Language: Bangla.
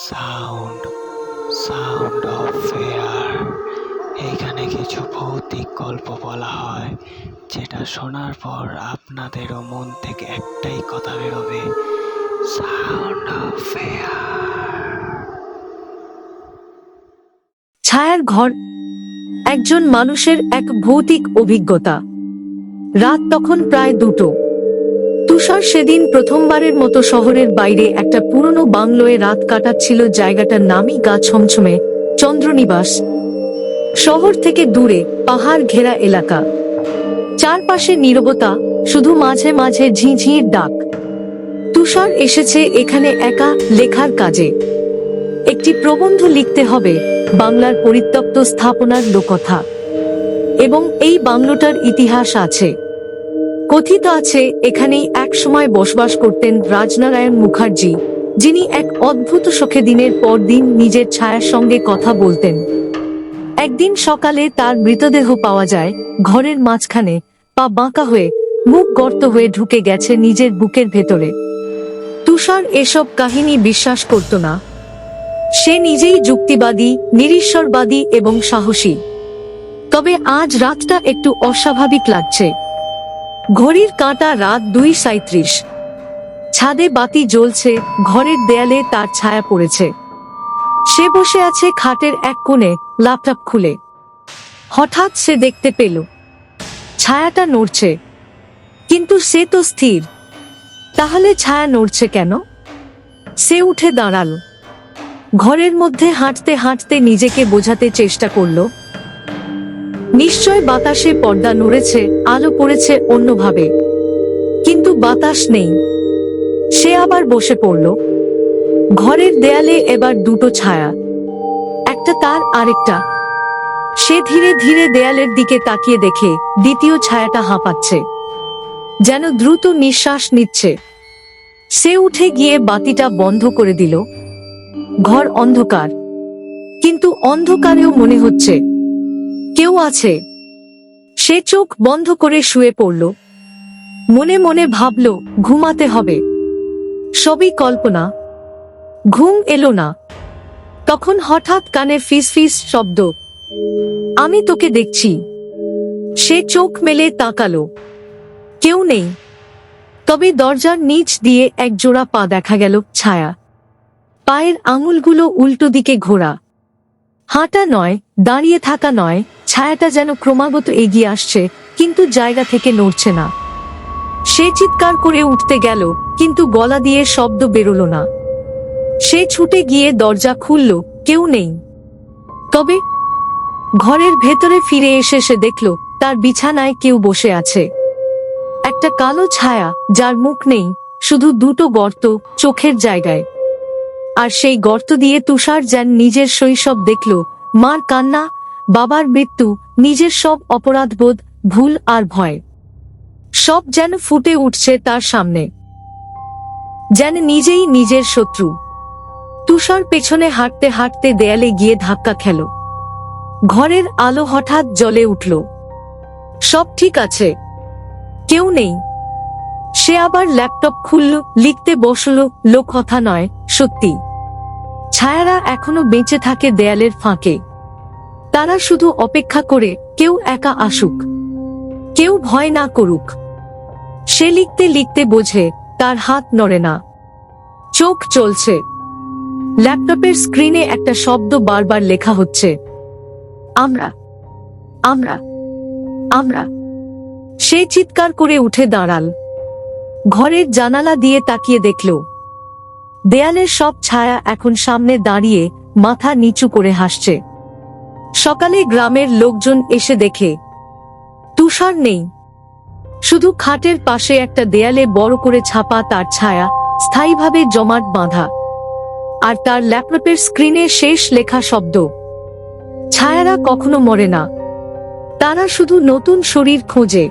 Sound sound of fair. এইখানে কিছু ভৌতিক গল্প বলা হয়, যেটা শোনার পর আপনাদেরও মন থেকে একটাই কথা বেরোবে, সাউন্ড অফ ফেয়ার। ছায়ার ঘর একজন মানুষের এক ভৌতিক অভিজ্ঞতা। রাত তখন প্রায় 2টো। তুষার সেদিন প্রথমবারের মতো শহরের বাইরে একটা পুরনো বাংলোয় রাত কাটাচ্ছিল। জায়গাটার নামই গা ছমছমে চন্দ্রনিবাস। শহর থেকে দূরে পাহাড় ঘেরা এলাকা, চারপাশে নীরবতা, শুধু মাঝে মাঝে ঝিঁঝিঁর ডাক। তুষার এসেছে এখানে একা, লেখার কাজে। একটি প্রবন্ধ লিখতে হবে, বাংলার পরিত্যক্ত স্থাপনার লোকথা। এবং এই বাংলোটার ইতিহাস আছে। কথিত আছে এখানেই একসময় বসবাস করতেন রাজনারায়ণ মুখার্জি, যিনি এক অদ্ভুত শোকে দিনের পর দিন নিজের ছায়ার সঙ্গে কথা বলতেন। একদিন সকালে তার মৃতদেহ পাওয়া যায় ঘরের মাঝখানে, পা বাঁকা হয়ে, মুখ গর্ত হয়ে ঢুকে গেছে নিজের বুকের ভেতরে। তুষার এসব কাহিনী বিশ্বাস করত না। সে নিজেই যুক্তিবাদী, নিরীশ্বরবাদী এবং সাহসী। তবে আজ রাতটা একটু অস্বাভাবিক লাগছে। ঘড়ির কাঁটা রাত 2:37। ছাদে বাতি জ্বলছে, ঘরের দেয়ালে তার ছায়া পড়েছে। সে বসে আছে খাটের এক কোণে, ল্যাপটপ খুলে। হঠাৎ সে দেখতে পেল ছায়াটা নড়ছে, কিন্তু সে তো স্থির। তাহলে ছায়া নড়ছে কেন? সে উঠে দাঁড়াল। ঘরের মধ্যে হাঁটতে হাঁটতে নিজেকে বোঝাতে চেষ্টা করল, নিশ্চয় বাতাসে পর্দা নড়েছে, আলো পড়েছে অন্যভাবে। কিন্তু বাতাস নেই। সে আবার বসে পড়ল। ঘরের দেয়ালে এবার 2টো ছায়া, একটা তার, আরেকটা। সে ধীরে ধীরে দেয়ালের দিকে তাকিয়ে দেখে দ্বিতীয় ছায়াটা হাঁপাচ্ছে, যেন দ্রুত নিঃশ্বাস নিচ্ছে। সে উঠে গিয়ে বাতিটা বন্ধ করে দিল। ঘর অন্ধকার, কিন্তু অন্ধকারেও মনে হচ্ছে কেউ আছে। সে চোখ বন্ধ করে শুয়ে পড়ল। মনে মনে ভাবল, ঘুমাতে হবে, সবই কল্পনা। ঘুম এলো না। তখন হঠাৎ কানে ফিস ফিস শব্দ, আমি তোকে দেখছি। সে চোখ মেলে তাকালো। কেউ নেই। তবে দরজার নিচ দিয়ে এক জোড়া পা দেখা গেল, ছায়া। পায়ের আঙুলগুলো উল্টো দিকে ঘোরা। হাঁটা নয়, দাঁড়িয়ে থাকা নয়, ছায়াটা যেন ক্রমাগত এগিয়ে আসছে, কিন্তু জায়গা থেকে নড়ছে না। সে চিৎকার করে উঠতে গেল, কিন্তু গলা দিয়ে শব্দ বেরোল না। সে ছুটে গিয়ে দরজা খুলল, কেউ নেই। তবে ঘরের ভেতরে ফিরে এসে সে দেখল তার বিছানায় কেউ বসে আছে। একটা কালো ছায়া, যার মুখ নেই, শুধু 2টো গর্ত চোখের জায়গায়। আর সেই গর্ত দিয়ে তুষার যেন নিজের শৈশব দেখল, মার কান্না, বাবার মৃত্যু, নিজের সব অপরাধবোধ, ভুল আর ভয়। সব যেন ফুটে উঠছে তার সামনে, যেন নিজেই নিজের শত্রু। তুষার পেছনে হাঁটতে হাঁটতে দেয়ালে গিয়ে ধাক্কা খেল। ঘরের আলো হঠাৎ জ্বলে উঠল। সব ঠিক আছে, কেউ নেই। সে আবার ল্যাপটপ খুলল, লিখতে বসল। লোককথা নয়, সত্যি। ছায়ারা এখনো বেঁচে থাকে দেয়ালের ফাঁকে। তারা শুধু অপেক্ষা করে কেউ একা আসুক, কেউ ভয় না করুক। সে লিখতে লিখতে বোঝে তার হাত নড়ে না, চোখ চলছে। ল্যাপটপের স্ক্রিনে একটা শব্দ বারবার লেখা হচ্ছে, আমরা, আমরা, আমরা। সে চিৎকার করে উঠে দাঁড়াল। ঘরের জানালা দিয়ে তাকিয়ে দেখল দেয়ালের সব ছায়া এখন সামনে দাঁড়িয়ে মাথা নিচু করে হাসছে। সকালে গ্রামের লোকজন এসে দেখে তুষার নেই। শুধু খাটের পাশে একটা দেয়ালে বড় করে ছাপা তার ছায়া, স্থায়ীভাবে জমাট বাঁধা। আর তার ল্যাপটপের স্ক্রিনে শেষ লেখা শব্দ, ছায়ারা কখনো মরে না, তারা শুধু নতুন শরীর খোঁজে।